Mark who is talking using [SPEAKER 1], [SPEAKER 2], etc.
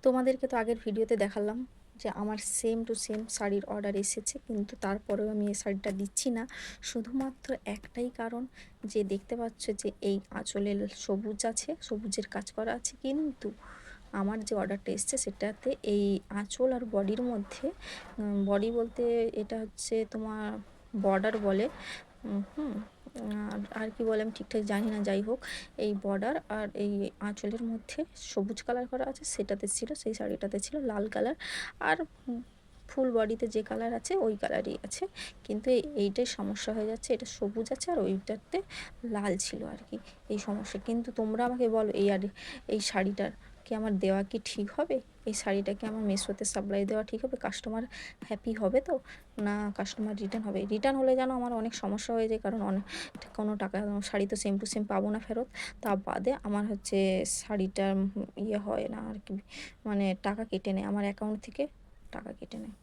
[SPEAKER 1] তোমাদেরকে তো আগের ভিডিওতে দেখালাম যে আমার সেম টু সেম শাড়ির অর্ডার এসেছে, কিন্তু তারপরেও আমি এই শাড়িটা দিচ্ছি না। শুধুমাত্র একটাই কারণ, যে দেখতে পাচ্ছ যে এই আঁচলের সবুজ আছে, সবুজের কাজ করা আছে, কিন্তু আমার যে অর্ডারটা এসছে সেটাতে এই আঁচল আর বডির মধ্যে, বডি বলতে এটা হচ্ছে তোমার বর্ডার বলে, হুম আর কি বলে আমি ঠিকঠাক জানি না, যাই হোক এই বর্ডার আর এই আঁচলের মধ্যে সবুজ কালার করা আছে, সেটাতে ছিল, সেই শাড়িটাতে ছিল লাল কালার। আর ফুল বডিতে যে কালার আছে ওই কালারই আছে, কিন্তু এইটাই সমস্যা হয়ে যাচ্ছে, এটা সবুজ আছে আর ওইটাতে লাল ছিল আর কি, এই সমস্যা। কিন্তু তোমরা আমাকে বলো এই শাড়িটার কি আমার দেওয়া কি ঠিক হবে? এই শাড়িটাকে আমার মেশোতে সাপ্লাই দেওয়া ঠিক হবে? কাস্টমার হ্যাপি হবে তো, না কাস্টমার রিটার্ন হবে? রিটার্ন হলে যেন আমার অনেক সমস্যা হয়ে যায়, কারণ অনেক কোনো টাকা, শাড়ি তো সেম টু সেম পাবো না ফেরত। তা বাদে আমার হচ্ছে শাড়িটার ইয়ে হয় না আর কি, মানে টাকা কেটে নেয় আমার অ্যাকাউন্ট থেকে, টাকা কেটে নেয়।